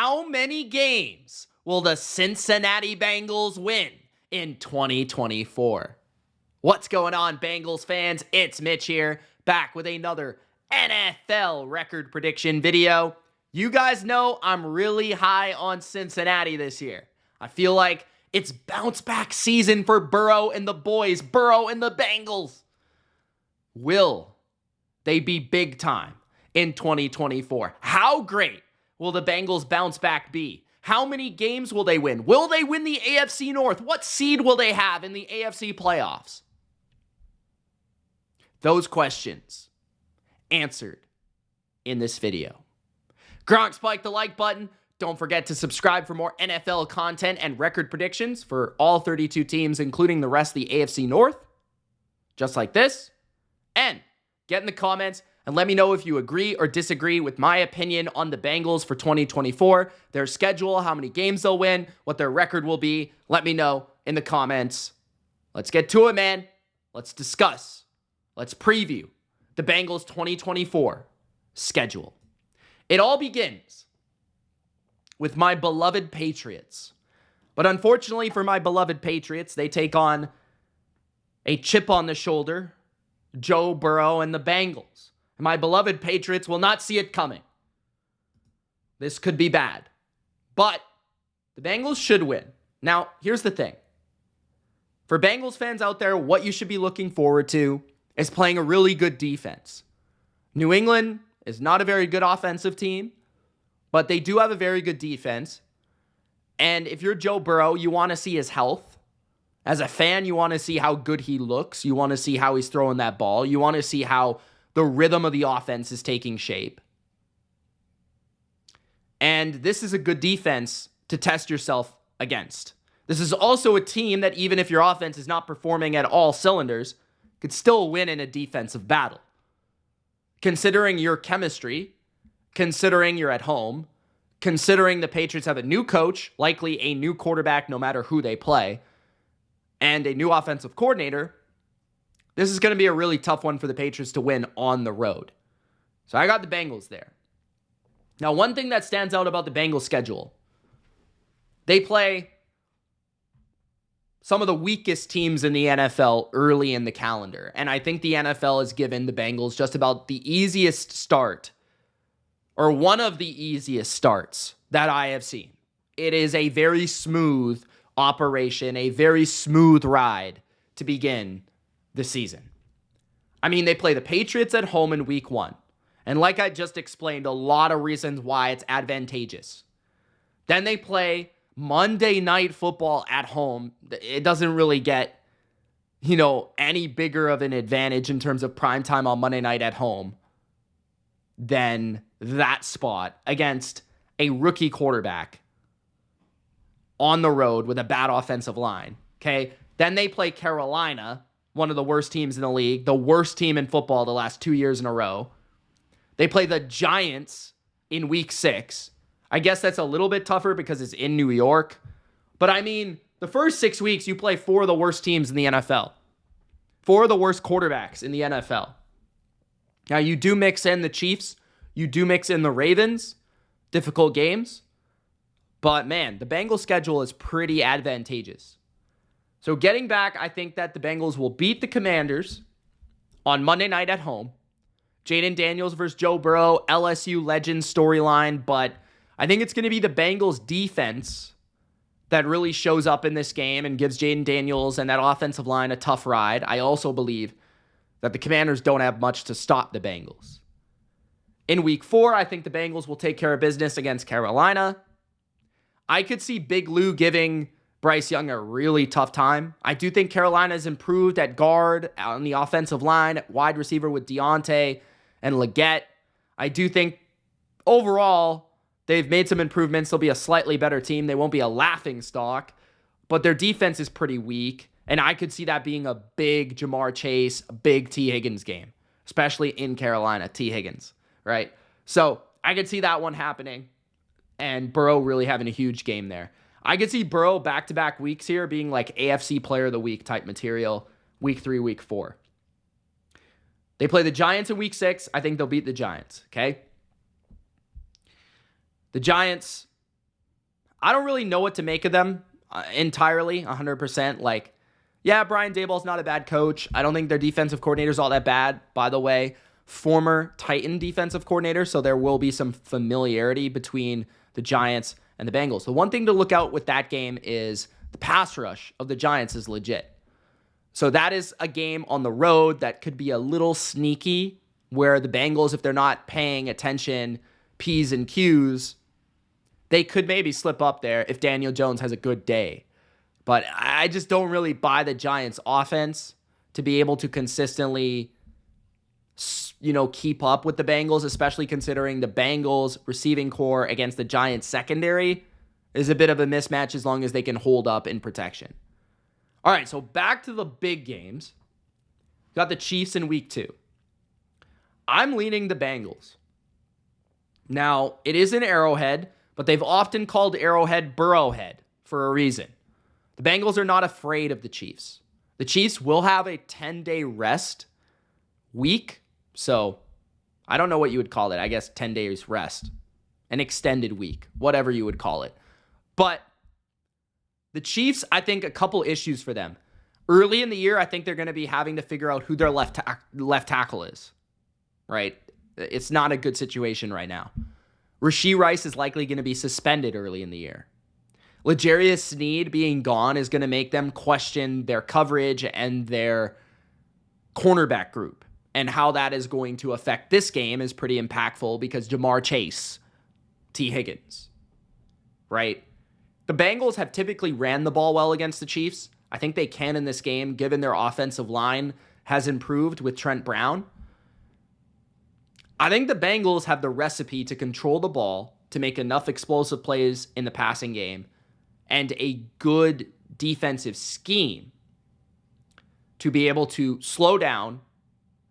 How many games will the Cincinnati Bengals win in 2024? What's going on, Bengals fans? It's Mitch here, back with another NFL record prediction video. You guys know I'm really high on Cincinnati this year. I feel like it's bounce back season for Burrow and the boys, Burrow and the Bengals. Will they be big time in 2024? How great will the Bengals bounce back be? How many games will they win? Will they win the AFC North? What seed will they have in the AFC playoffs? Those questions answered in this video. Gronk, spike the like button. Don't forget to subscribe for more NFL content and record predictions for all 32 teams, including the rest of the AFC North, just like this. And get in the comments and let me know if you agree or disagree with my opinion on the Bengals for 2024, their schedule, how many games they'll win, what their record will be. Let me know in the comments. Let's get to it, man. Let's discuss. Let's preview the Bengals 2024 schedule. It all begins with my beloved Patriots. But unfortunately for my beloved Patriots, they take on a chip on the shoulder, Joe Burrow and the Bengals. And my beloved Patriots will not see it coming. This could be bad. But the Bengals should win. Now, here's the thing. For Bengals fans out there, what you should be looking forward to is playing a really good defense. New England is not a very good offensive team, but they do have a very good defense. And if you're Joe Burrow, you want to see his health. As a fan, you want to see how good he looks. You want to see how he's throwing that ball. You want to see how the rhythm of the offense is taking shape. And this is a good defense to test yourself against. This is also a team that, even if your offense is not performing at all cylinders, could still win in a defensive battle. Considering your chemistry, considering you're at home, considering the Patriots have a new coach, likely a new quarterback no matter who they play, and a new offensive coordinator, this is going to be a really tough one for the Patriots to win on the road. So I got the Bengals there. Now, one thing that stands out about the Bengals schedule, they play some of the weakest teams in the NFL early in the calendar. And I think the NFL has given the Bengals just about the easiest start, or one of the easiest starts that I have seen. It is a very smooth operation, a very smooth ride to begin the season. I mean, they play the Patriots at home in week 1. And like I just explained, a lot of reasons why it's advantageous. Then they play Monday Night Football at home. It doesn't really get, any bigger of an advantage in terms of primetime on Monday night at home than that spot against a rookie quarterback on the road with a bad offensive line. Okay. Then they play Carolina, one of the worst teams in the league, the worst team in football the last 2 years in a row. They play the Giants in week 6. I guess that's a little bit tougher because it's in New York. But I mean, the first 6 weeks, you play 4 of the worst teams in the NFL. 4 of the worst quarterbacks in the NFL. Now, you do mix in the Chiefs. You do mix in the Ravens. Difficult games. But man, the Bengals schedule is pretty advantageous. So getting back, I think that the Bengals will beat the Commanders on Monday night at home. Jaden Daniels versus Joe Burrow, LSU legend storyline, but I think it's going to be the Bengals defense that really shows up in this game and gives Jaden Daniels and that offensive line a tough ride. I also believe that the Commanders don't have much to stop the Bengals. In week 4, I think the Bengals will take care of business against Carolina. I could see Big Lou giving Bryce Young a really tough time. I do think Carolina's improved at guard, on the offensive line, at wide receiver with Deontay and Leggett. I do think overall they've made some improvements. They'll be a slightly better team. They won't be a laughingstock, but their defense is pretty weak, and I could see that being a big Jamar Chase, a big T. Higgins game, especially in Carolina, T. Higgins, right? So I could see that one happening, and Burrow really having a huge game there. I could see Burrow back-to-back weeks here being like AFC Player of the Week type material, week 3, week 4. They play the Giants in week 6. I think they'll beat the Giants, okay? The Giants, I don't really know what to make of them entirely, 100%. Like, yeah, Brian Daboll's not a bad coach. I don't think their defensive coordinator's all that bad, by the way. Former Titan defensive coordinator, so there will be some familiarity between the Giants and the Bengals. The one thing to look out with that game is the pass rush of the Giants is legit. So that is a game on the road that could be a little sneaky, where the Bengals, if they're not paying attention, P's and Q's, they could maybe slip up there if Daniel Jones has a good day. But I just don't really buy the Giants' offense to be able to consistently, keep up with the Bengals, especially considering the Bengals' receiving core against the Giants' secondary is a bit of a mismatch as long as they can hold up in protection. All right, so back to the big games. Got the Chiefs in week 2. I'm leaning the Bengals. Now, it is an Arrowhead, but they've often called Arrowhead Burrowhead for a reason. The Bengals are not afraid of the Chiefs. The Chiefs will have a 10-day rest week, so I don't know what you would call it. I guess 10 days rest, an extended week, whatever you would call it. But the Chiefs, I think a couple issues for them. Early in the year, I think they're going to be having to figure out who their left tackle is, right? It's not a good situation right now. Rashee Rice is likely going to be suspended early in the year. L'Jarius Sneed being gone is going to make them question their coverage and their cornerback group. And how that is going to affect this game is pretty impactful because Jamar Chase, T. Higgins, right? The Bengals have typically ran the ball well against the Chiefs. I think they can in this game, given their offensive line has improved with Trent Brown. I think the Bengals have the recipe to control the ball, to make enough explosive plays in the passing game, and a good defensive scheme to be able to slow down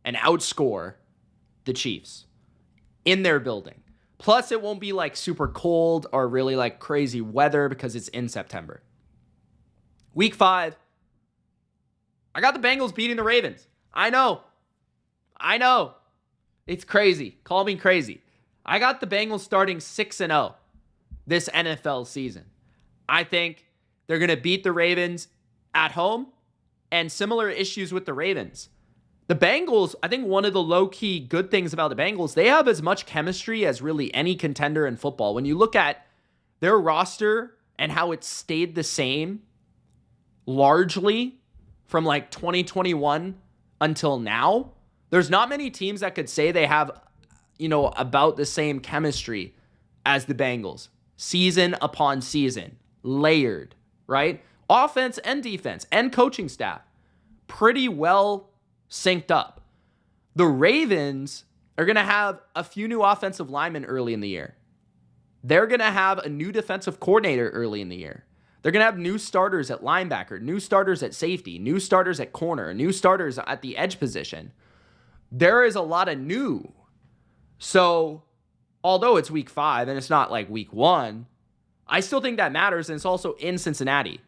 and outscore the Chiefs in their building. Plus, it won't be like super cold or really like crazy weather because it's in September. Week 5, I got the Bengals beating the Ravens. I know. It's crazy. Call me crazy. I got the Bengals starting 6-0 this NFL season. I think they're going to beat the Ravens at home, and similar issues with the Ravens. The Bengals, I think one of the low-key good things about the Bengals, they have as much chemistry as really any contender in football. When you look at their roster and how it stayed the same largely from like 2021 until now, there's not many teams that could say they have, about the same chemistry as the Bengals. Season upon season, layered, right? Offense and defense and coaching staff, pretty well synced up. The Ravens are going to have a few new offensive linemen early in the year. They're going to have a new defensive coordinator early in the year. They're going to have new starters at linebacker, new starters at safety, new starters at corner, new starters at the edge position. There is a lot of new. So, although it's week 5 and it's not like week 1, I still think that matters, and it's also in Cincinnati.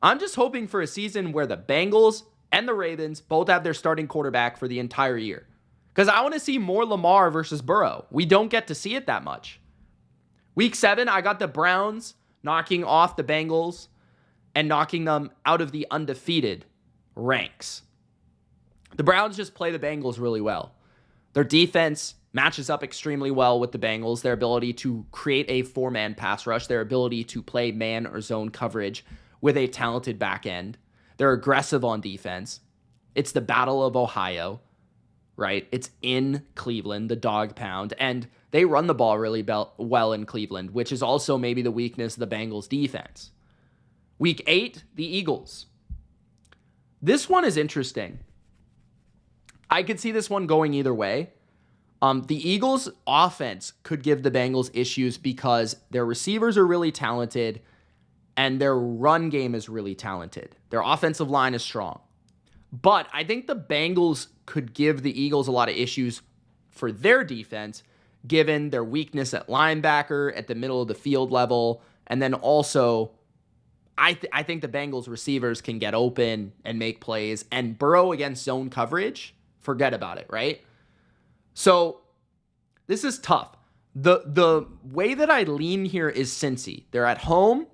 I'm just hoping for a season where the Bengals and the Ravens both have their starting quarterback for the entire year. Because I want to see more Lamar versus Burrow. We don't get to see it that much. Week 7, I got the Browns knocking off the Bengals and knocking them out of the undefeated ranks. The Browns just play the Bengals really well. Their defense matches up extremely well with the Bengals. Their ability to create a 4-man pass rush, their ability to play man or zone coverage with a talented back end. They're aggressive on defense. It's the Battle of Ohio, right? It's in Cleveland, the dog pound, and they run the ball really well in Cleveland, which is also maybe the weakness of the Bengals defense. Week 8, the Eagles. This one is interesting. I could see this one going either way. The Eagles' offense could give the Bengals issues because their receivers are really talented and their run game is really talented. Their offensive line is strong. But I think the Bengals could give the Eagles a lot of issues for their defense, given their weakness at linebacker, at the middle of the field level, and then also I think the Bengals receivers can get open and make plays, and Burrow against zone coverage, forget about it, right? So this is tough. The way that I lean here is Cincy. They're at home.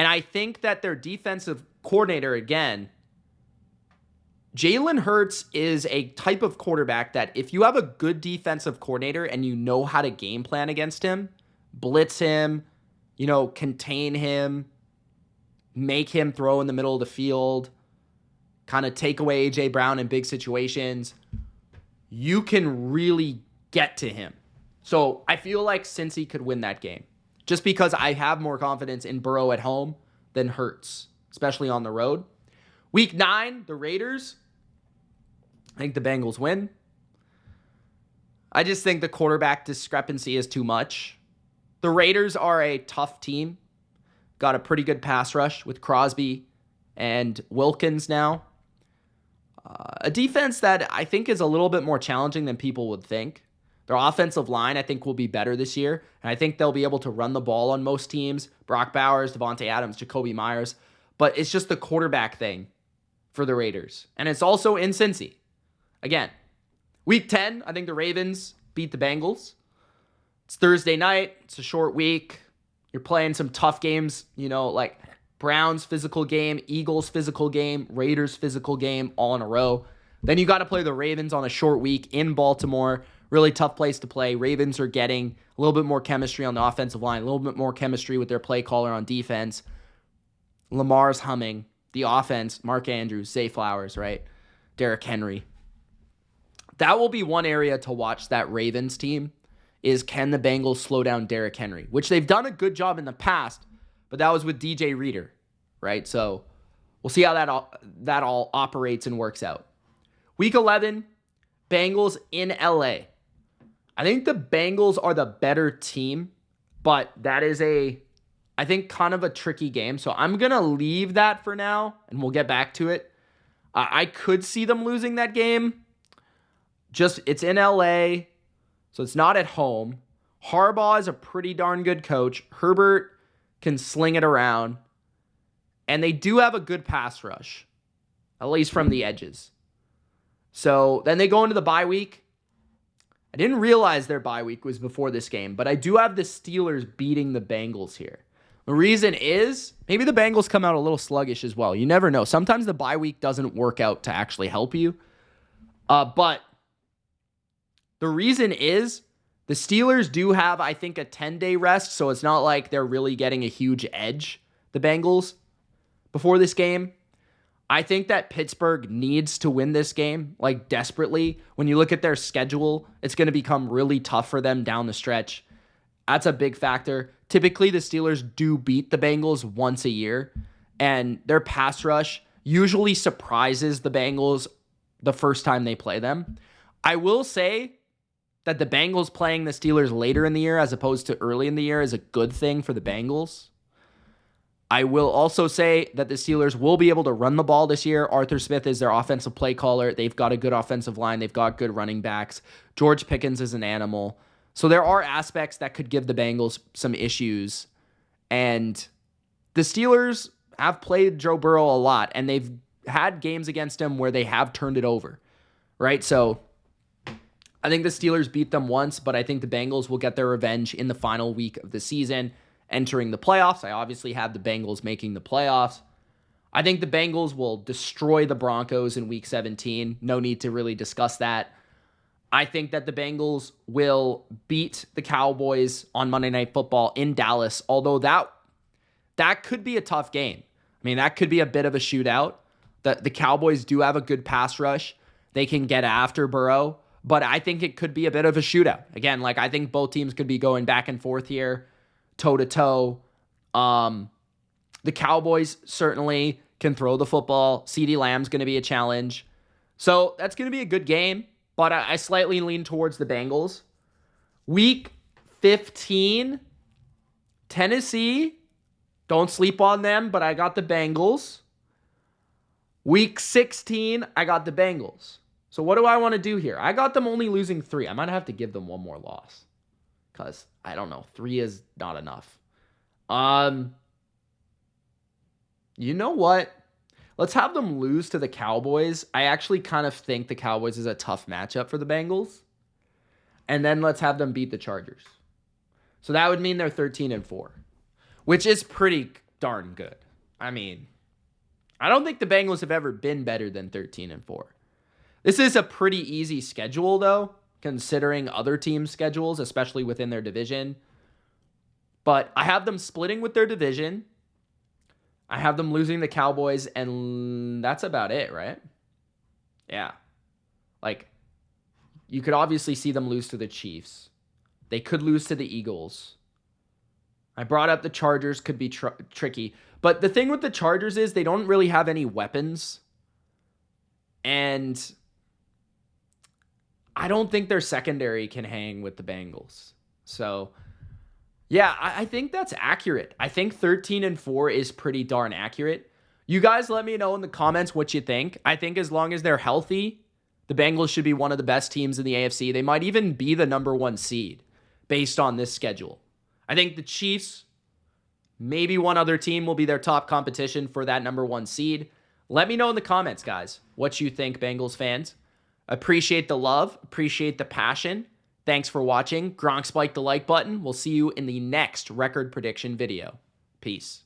And I think that their defensive coordinator, again, Jalen Hurts is a type of quarterback that if you have a good defensive coordinator and you know how to game plan against him, blitz him, contain him, make him throw in the middle of the field, kind of take away A.J. Brown in big situations, you can really get to him. So I feel like Cincy could win that game just because I have more confidence in Burrow at home than Hurts, especially on the road. Week 9, the Raiders. I think the Bengals win. I just think the quarterback discrepancy is too much. The Raiders are a tough team. Got a pretty good pass rush with Crosby and Wilkins now. A defense that I think is a little bit more challenging than people would think. Their offensive line, I think, will be better this year. And I think they'll be able to run the ball on most teams. Brock Bowers, Devontae Adams, Jacoby Myers. But it's just the quarterback thing for the Raiders. And it's also in Cincy. Again, week 10, I think the Ravens beat the Bengals. It's Thursday night. It's a short week. You're playing some tough games, like Browns physical game, Eagles physical game, Raiders physical game all in a row. Then you got to play the Ravens on a short week in Baltimore. Really tough place to play. Ravens are getting a little bit more chemistry on the offensive line, a little bit more chemistry with their play caller on defense. Lamar's humming. The offense, Mark Andrews, Zay Flowers, right? Derrick Henry. That will be one area to watch that Ravens team is can the Bengals slow down Derrick Henry, which they've done a good job in the past, but that was with DJ Reader, right? So we'll see how that all operates and works out. Week 11, Bengals in LA. I think the Bengals are the better team, but that is I think kind of a tricky game. So I'm going to leave that for now, and we'll get back to it. I could see them losing that game. It's in LA, so it's not at home. Harbaugh is a pretty darn good coach. Herbert can sling it around. And they do have a good pass rush, at least from the edges. So then they go into the bye week. I didn't realize their bye week was before this game, but I do have the Steelers beating the Bengals here. The reason is maybe the Bengals come out a little sluggish as well. You never know. Sometimes the bye week doesn't work out to actually help you. But the reason is the Steelers do have, I think, a 10-day rest, so it's not like they're really getting a huge edge, the Bengals, before this game. I think that Pittsburgh needs to win this game, like desperately. When you look at their schedule, it's going to become really tough for them down the stretch. That's a big factor. Typically, the Steelers do beat the Bengals once a year, and their pass rush usually surprises the Bengals the first time they play them. I will say that the Bengals playing the Steelers later in the year as opposed to early in the year is a good thing for the Bengals. I will also say that the Steelers will be able to run the ball this year. Arthur Smith is their offensive play caller. They've got a good offensive line. They've got good running backs. George Pickens is an animal. So there are aspects that could give the Bengals some issues. And the Steelers have played Joe Burrow a lot, and they've had games against him where they have turned it over, right? So I think the Steelers beat them once, but I think the Bengals will get their revenge in the final week of the season, entering the playoffs. I obviously have the Bengals making the playoffs. I think the Bengals will destroy the Broncos in week 17. No need to really discuss that. I think that the Bengals will beat the Cowboys on Monday Night Football in Dallas, although that could be a tough game. I mean, that could be a bit of a shootout. The Cowboys do have a good pass rush. They can get after Burrow, but I think it could be a bit of a shootout. Again, I think both teams could be going back and forth here, toe-to-toe. The Cowboys certainly can throw the football. CeeDee Lamb's going to be a challenge. So that's going to be a good game, but I slightly lean towards the Bengals. Week 15, Tennessee. Don't sleep on them, but I got the Bengals. Week 16, I got the Bengals. So what do I want to do here? I got them only losing 3. I might have to give them one more loss because, I don't know, 3 is not enough. You know what? Let's have them lose to the Cowboys. I actually kind of think the Cowboys is a tough matchup for the Bengals. And then let's have them beat the Chargers. So that would mean they're 13-4, which is pretty darn good. I mean, I don't think the Bengals have ever been better than 13-4. This is a pretty easy schedule, though, considering other teams' schedules, especially within their division. But I have them splitting with their division. I have them losing the Cowboys, and that's about it, right? Yeah. Like, you could obviously see them lose to the Chiefs. They could lose to the Eagles. I brought up the Chargers could be tricky. But the thing with the Chargers is they don't really have any weapons. And I don't think their secondary can hang with the Bengals. So, yeah, I think that's accurate. I think 13-4 is pretty darn accurate. You guys let me know in the comments what you think. I think as long as they're healthy, the Bengals should be one of the best teams in the AFC. They might even be the number 1 seed based on this schedule. I think the Chiefs, maybe one other team, will be their top competition for that number 1 seed. Let me know in the comments, guys, what you think, Bengals fans. Appreciate the love. Appreciate the passion. Thanks for watching. Gronk spiked the like button. We'll see you in the next record prediction video. Peace.